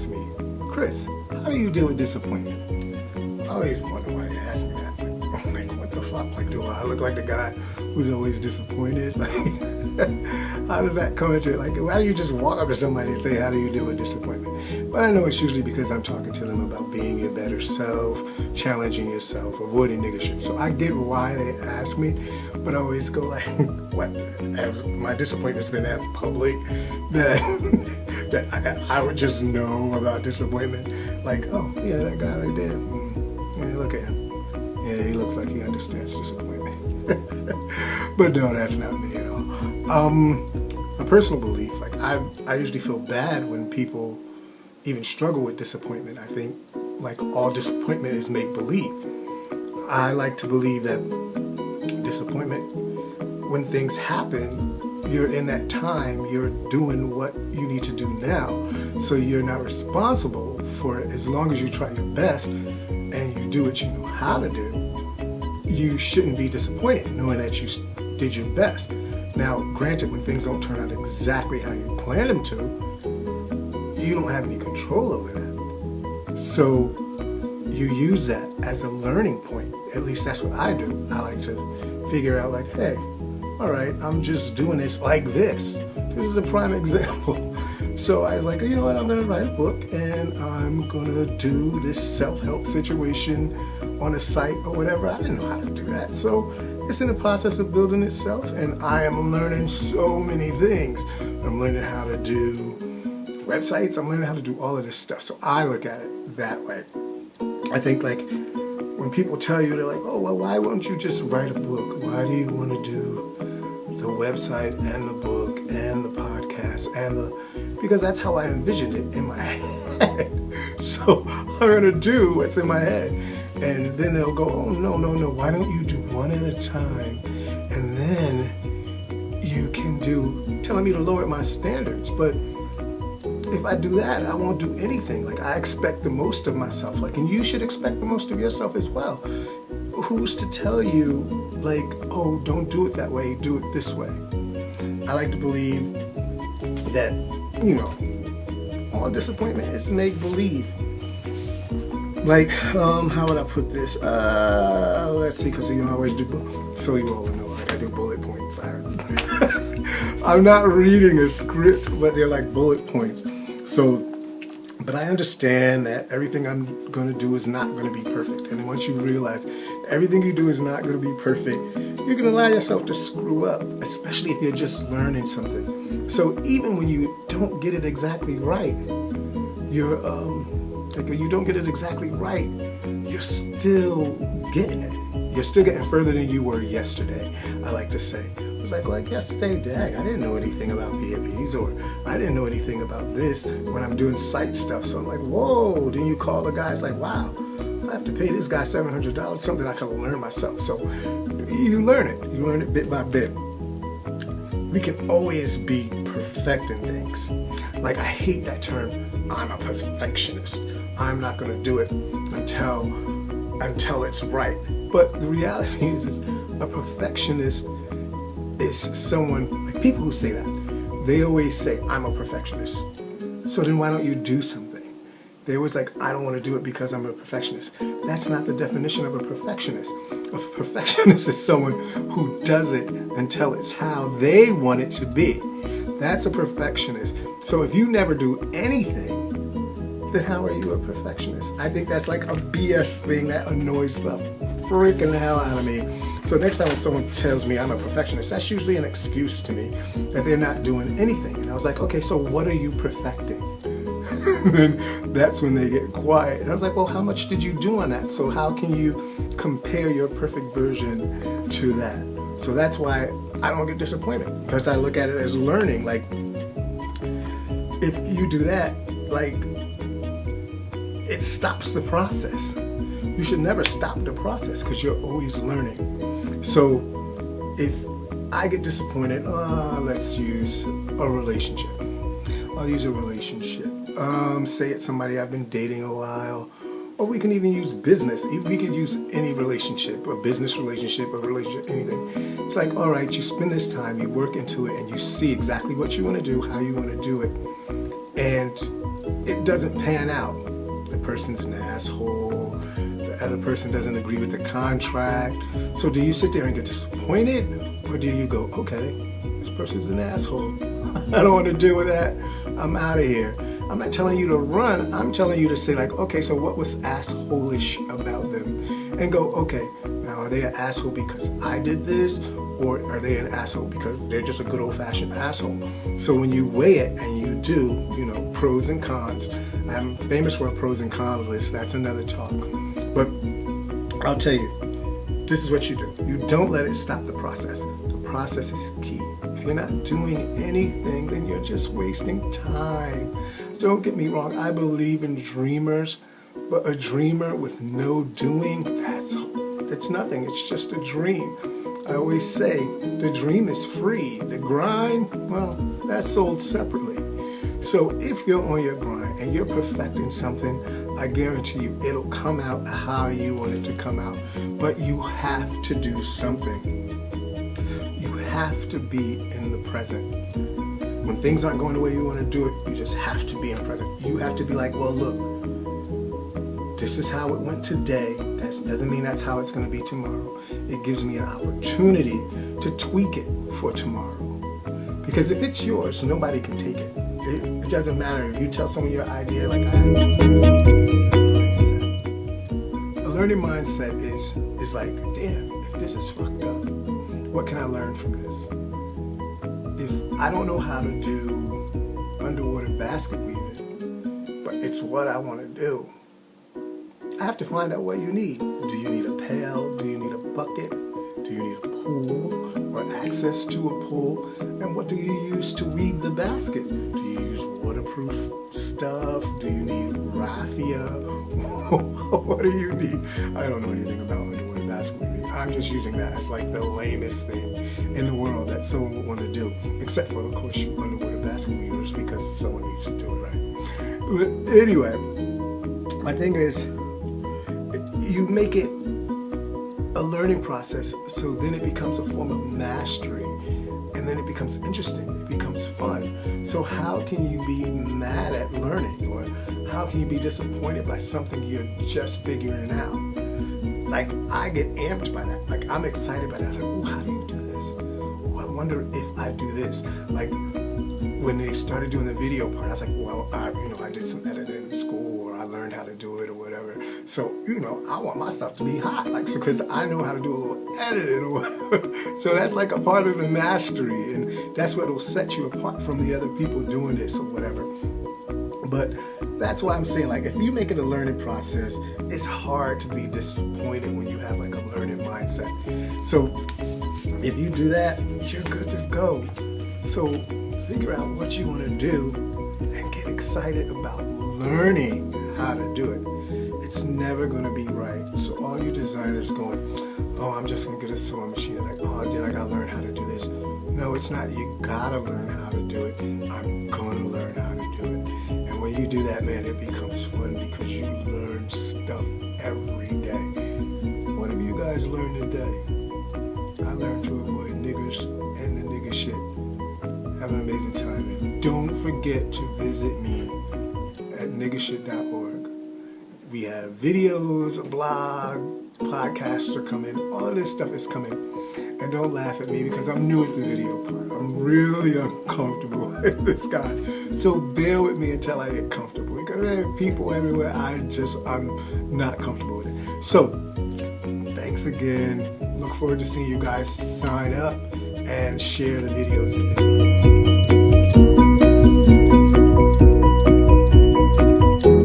ask me, Chris, how do you deal with disappointment? I always wonder why they ask me that. Like, what the fuck? Like, do I look like the guy who's always disappointed? Like, how does that come into it? Like, why do you just walk up to somebody and say, how do you deal with disappointment? But I know it's usually because I'm talking to them about being your better self, challenging yourself, avoiding nigga shit. So I get why they ask me, but I always go like, what? My disappointment's been that public that that I would just know about disappointment. Like, oh, yeah, that guy right there. Yeah, look at him. Yeah, he looks like he understands disappointment. But no, that's not me at all. A personal belief, like I usually feel bad when people even struggle with disappointment. I think like all disappointment is make-believe. I like to believe that disappointment, when things happen, you're in that time, you're doing what you need to do now. So you're not responsible for it. As long as you try your best and you do what you know how to do, you shouldn't be disappointed knowing that you did your best. Now, granted, when things don't turn out exactly how you planned them to, you don't have any control over that. So you use that as a learning point. At least that's what I do. I like to figure out like, hey, all right, I'm just doing this like this. This is a prime example. So I was like, you know what, I'm gonna write a book and I'm gonna do this self-help situation on a site or whatever. I didn't know how to do that. So it's in the process of building itself and I am learning so many things. I'm learning how to do websites, I'm learning how to do all of this stuff. So I look at it that way. I think like when people tell you, they're like, oh, well, why won't you just write a book? Why do you want to do the website and the book and the podcast and because that's how I envisioned it in my head. So I'm going to do what's in my head. And then they'll go, oh, no, why don't you do one at a time? And then you can do, telling me to lower my standards. But if I do that, I won't do anything. Like I expect the most of myself. Like, and you should expect the most of yourself as well. Who's to tell you like, oh, don't do it that way, do it this way? I like to believe that, you know, all disappointment is make-believe. Like, how would I put this? Let's see, because you know I always do, so you all know, like I do bullet points. I'm not reading a script, but they're like bullet points. So, but I understand that everything I'm going to do is not going to be perfect. And once you realize everything you do is not going to be perfect, you're going to allow yourself to screw up, especially if you're just learning something. So even when you don't get it exactly right, you're still getting it. You're still getting further than you were yesterday, I like to say. It's like yesterday, dang, I didn't know anything about B&Bs or I didn't know anything about this when I'm doing site stuff. So I'm like, whoa, then you call the guy, it's like, wow, I have to pay this guy $700, something I could learn myself. So you learn it bit by bit. We can always be perfecting things. Like I hate that term, I'm a perfectionist. I'm not gonna do it until it's right. But the reality is a perfectionist is someone, like people who say that, they always say, I'm a perfectionist. So then why don't you do something? They always like, I don't want to do it because I'm a perfectionist. That's not the definition of a perfectionist. A perfectionist is someone who does it until it's how they want it to be. That's a perfectionist. So if you never do anything, then how are you a perfectionist? I think that's like a BS thing that annoys the freaking hell out of me. So next time when someone tells me I'm a perfectionist, that's usually an excuse to me that they're not doing anything. And I was like, okay, so what are you perfecting? Then that's when they get quiet. And I was like, well, how much did you do on that? So how can you compare your perfect version to that? So that's why I don't get disappointed, because I look at it as learning. Like, if you do that, like, it stops the process. You should never stop the process because you're always learning. So if I get disappointed, let's use a relationship. I'll use a relationship. Say it's somebody I've been dating a while, or we can even use business. We could use any relationship, a business relationship, a relationship, anything. It's like, all right, you spend this time, you work into it, and you see exactly what you want to do, how you want to do it. And it doesn't pan out. The person's an asshole. The other person doesn't agree with the contract. So do you sit there and get disappointed? Or do you go, okay, this person's an asshole. I don't want to deal with that. I'm out of here. I'm not telling you to run. I'm telling you to say like, okay, so what was asshole-ish about them? And go, okay, now are they an asshole because I did this? Or are they an asshole because they're just a good old-fashioned asshole? So when you weigh it and you do, pros and cons. I'm famous for a pros and cons list. That's another talk. But I'll tell you, this is what you do. You don't let it stop the process. The process is key. If you're not doing anything, then you're just wasting time. Don't get me wrong. I believe in dreamers, but a dreamer with no doing, that's nothing. It's just a dream. I always say the dream is free. The grind, well, that's sold separately. So if you're on your grind and you're perfecting something, I guarantee you it'll come out how you want it to come out. But you have to do something. You have to be in the present. When things aren't going the way you want to do it, you just have to be in the present. You have to be like, well, look, this is how it went today. That doesn't mean that's how it's going to be tomorrow. It gives me an opportunity to tweak it for tomorrow. Because if it's yours, nobody can take it. It doesn't matter if you tell someone your idea, like I have a learning mindset is like, damn, if this is fucked up, what can I learn from this? If I don't know how to do underwater basket weaving, but it's what I want to do, I have to find out what you need. Do you need a pail? Do you need a bucket? Do you need a pool or access to a pool? And what do you use to weave the basket? Do you use waterproof stuff? Do you need raffia? What do you need? I don't know anything about underwater basket weaving. I'm just using that as like the lamest thing in the world that someone would want to do. Except for, of course, you underwater basket weavers, because someone needs to do it, right? But anyway, my thing is, you make it a learning process, so then it becomes a form of mastery, and then it becomes interesting, it becomes fun. So how can you be mad at learning, or how can you be disappointed by something you're just figuring out? Like, I get amped by that. Like, I'm excited by that. Like, oh, how do you do this? Oh, I wonder if I do this. Like, when they started doing the video part, I was like, well, I did some editing in school, or I learned how to do it or whatever. So, I want my stuff to be hot, like, so, because I know how to do a little editing or whatever. So that's like a part of the mastery, and that's what will set you apart from the other people doing this or whatever. But that's why I'm saying, like, if you make it a learning process, it's hard to be disappointed when you have like a learning mindset. So if you do that, you're good to go. So figure out what you want to do and get excited about learning how to do it. It's never going to be right. So all you designers going, oh, I'm just going to get a sewing machine. Like, oh, then I got to learn how to do this. No, it's not. You got to learn how to do it. I'm going to learn how to do it. And when you do that, man, it becomes fun because you learn stuff every day. What have you guys learned today? I learned to avoid niggers and the nigger shit. Have an amazing time. And don't forget to visit me at niggershit.org. We have videos, a blog, podcasts are coming. All of this stuff is coming. And don't laugh at me because I'm new at the video part. I'm really uncomfortable with this, guys. So bear with me until I get comfortable, because there are people everywhere I'm not comfortable with it. So thanks again. Look forward to seeing you guys sign up and share the videos.